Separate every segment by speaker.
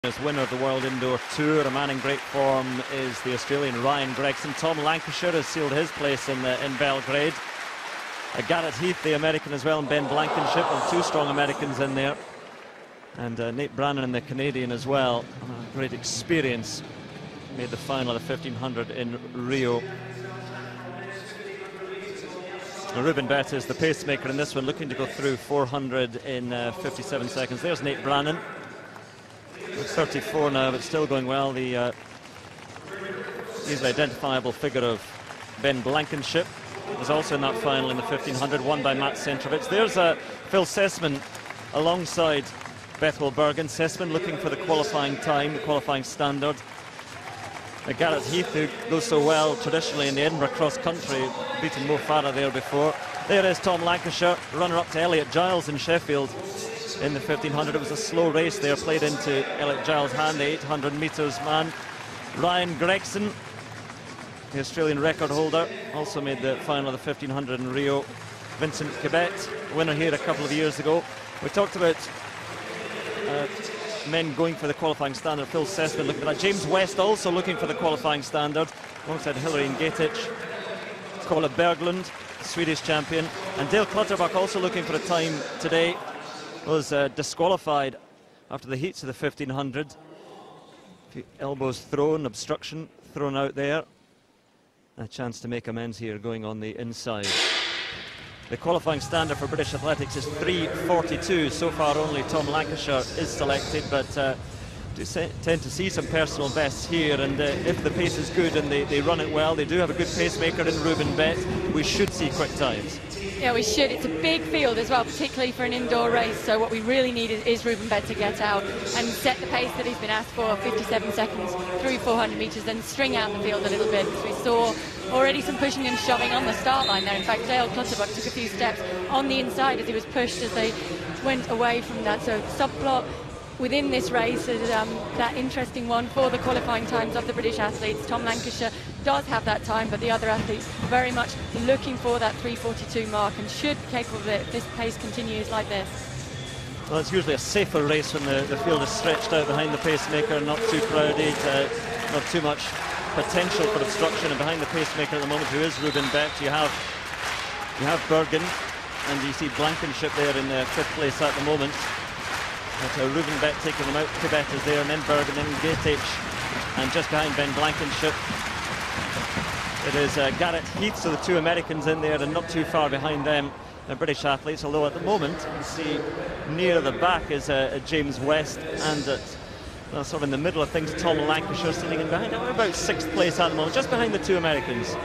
Speaker 1: As winner of the World Indoor Tour, a man in great form is the Australian Ryan Gregson. Tom Lancashire has sealed his place in Belgrade. Garrett Heath, the American as well, and Ben Blankenship, and two strong Americans in there. And Nate Brannan, the Canadian as well. Great experience. Made the final of the 1500 in Rio. Ruben Bett is the pacemaker in this one, looking to go through 400 in 57 seconds. There's Nate Brannan. 34 now, but still going well. The easily identifiable figure of Ben Blankenship was also in that final in the 1500, won by Matt Centrovich. There's Phil Sessman alongside Bethwell Bergen. Sessman looking for the qualifying time, the qualifying standard. Garrett Heath, who goes so well traditionally in the Edinburgh cross country, beaten Mo Farah there before. There is Tom Lancashire, runner-up to Elliot Giles in Sheffield. In the 1500, it was a slow race there, played into Elliot Giles' hand, the 800 metres man. Ryan Gregson, the Australian record holder, also made the final of the 1500 in Rio. Vincent Kibet, winner here a couple of years ago. We talked about men going for the qualifying standard. Phil Sessman looking at that. James West also looking for the qualifying standard, alongside Hillary Ngetich. Kola Berglund, Swedish champion. And Dale Clutterbuck also looking for a time today. Was disqualified after the heats of the 1500. A few elbows thrown, obstruction thrown out there. A chance to make amends here going on the inside. The qualifying standard for British athletics is 3:42. So far only Tom Lancashire is selected, but do tend to see some personal bests here, and if the pace is good and they run it well, they do have a good pacemaker in Ruben Bett, we should see quick times.
Speaker 2: Yeah, we should. It's a big field as well, particularly for an indoor race, so what we really need is Ruben Bett to get out and set the pace that he's been asked for, 57 seconds through 400 metres, then string out the field a little bit. So we saw already some pushing and shoving on the start line there. In fact, Dale Clutterbuck took a few steps on the inside as he was pushed as they went away from that. So subplot within this race is that interesting one for the qualifying times of the British athletes. Tom Lancashire does have that time, but the other athletes very much looking for that 3:42 mark and should be capable of it if this pace continues like this.
Speaker 1: Well, it's usually a safer race when the field is stretched out behind the pacemaker, not too crowded, not too much potential for obstruction. And behind the pacemaker at the moment, who is Ruben Bett, you have Bergen, and you see Blankenship there in 5th place at the moment. But Ruben Bett taking them out. Kibet is there, and then Bergen, then Ngetich, and just behind Ben Blankenship it is Garrett Heath, so the two Americans in there, and not too far behind them the British athletes, although at the moment you can see near the back is James West, and sort of in the middle of things Tom Lancashire sitting in behind. We're about 6th place at the moment, just behind the two Americans.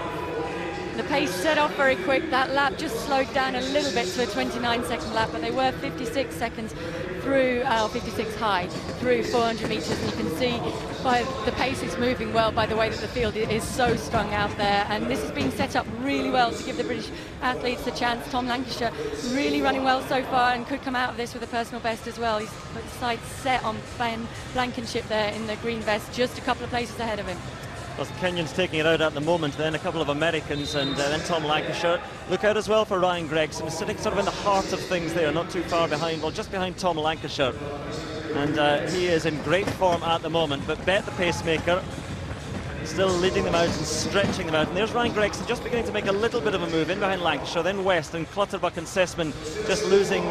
Speaker 2: The pace set off very quick. That lap just slowed down a little bit to a 29-second lap, but they were 56 seconds through, 56 high through 400 metres, and you can see by the pace it's moving well by the way that the field is so strung out there, and this has been set up really well to give the British athletes a chance. Tom Lancashire really running well so far and could come out of this with a personal best as well. He's got his sights set on Ben Blankenship there in the green vest, just a couple of places ahead of him.
Speaker 1: Well, the Kenyans taking it out at the moment, then a couple of Americans, and then Tom Lancashire. Look out as well for Ryan Gregson, sitting sort of in the heart of things there, not too far behind, well, just behind Tom Lancashire. And he is in great form at the moment, but Bett, the pacemaker, still leading them out and stretching them out. And there's Ryan Gregson just beginning to make a little bit of a move in behind Lancashire, then West, and Clutterbuck and Sessman just losing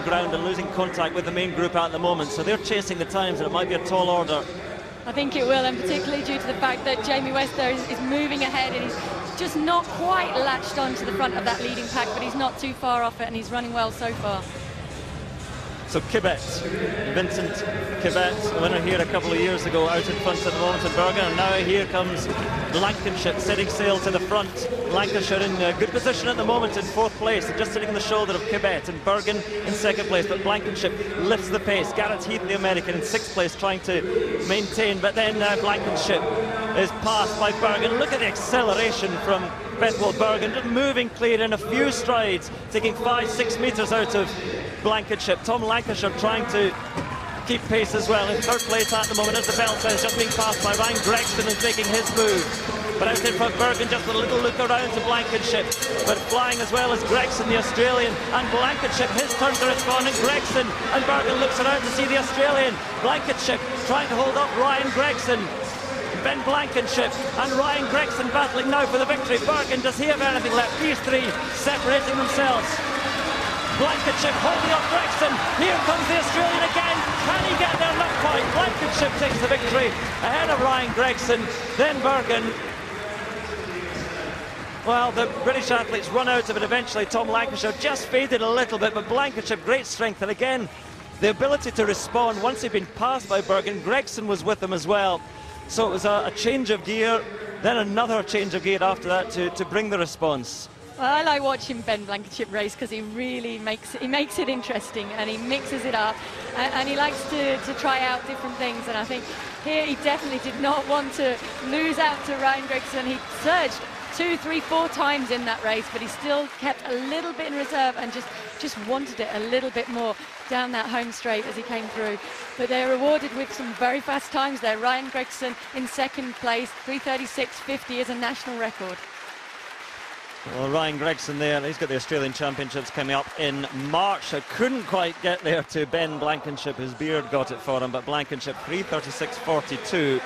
Speaker 1: ground and losing contact with the main group at the moment. So they're chasing the times, and it might be a tall order.
Speaker 2: I think it will, and particularly due to the fact that Jamie West there is moving ahead, and he's just not quite latched onto the front of that leading pack, but he's not too far off it, and he's running well so far.
Speaker 1: So Kibet, Vincent Kibet, the winner here a couple of years ago, out in front at the moment in Bergen, and now here comes Blankenship setting sail to the front. Lancashire in good position at the moment in 4th place, just sitting on the shoulder of Kibet, and Bergen in 2nd place, but Blankenship lifts the pace. Garrett Heath, the American, in 6th place, trying to maintain, but then Blankenship is passed by Bergen. Look at the acceleration from Bethwell Bergen, just moving clear in a few strides, taking 5-6 metres out of Blankenship. Tom Lancashire trying to keep pace as well. In third place at the moment, as the bell says, just being passed by Ryan Gregson and making his move. But out in front, Bergen just with a little look around to Blankenship. But flying as well as Gregson, the Australian, and Blankenship, his turn to respond, and Gregson, and Bergen looks around to see the Australian. Blankenship trying to hold up Ryan Gregson. Ben Blankenship and Ryan Gregson battling now for the victory. Bergen, does he have anything left? These three separating themselves. Blankenship holding up Gregson. Here comes the Australian again. Can he get there? Not quite. Blankenship takes the victory ahead of Ryan Gregson. Then Bergen. Well, the British athletes run out of it eventually. Tom Lancashire just faded a little bit, but Blankenship, great strength. And again, the ability to respond. Once he'd been passed by Bergen, Gregson was with him as well. So it was a change of gear, then another change of gear after that to bring the response.
Speaker 2: Well, I like watching Ben Blankenship race because he really makes it interesting, and he mixes it up, and he likes to try out different things. And I think here he definitely did not want to lose out to Ryan Gregson. He surged 2, 3, 4 times in that race, but he still kept a little bit in reserve and just wanted it a little bit more down that home straight as he came through. But they're rewarded with some very fast times there. Ryan Gregson in second place, 3:36.50 is a national record.
Speaker 1: Well, Ryan Gregson there, he's got the Australian Championships coming up in March. I couldn't quite get there to Ben Blankenship. His beard got it for him, but Blankenship 3:36.42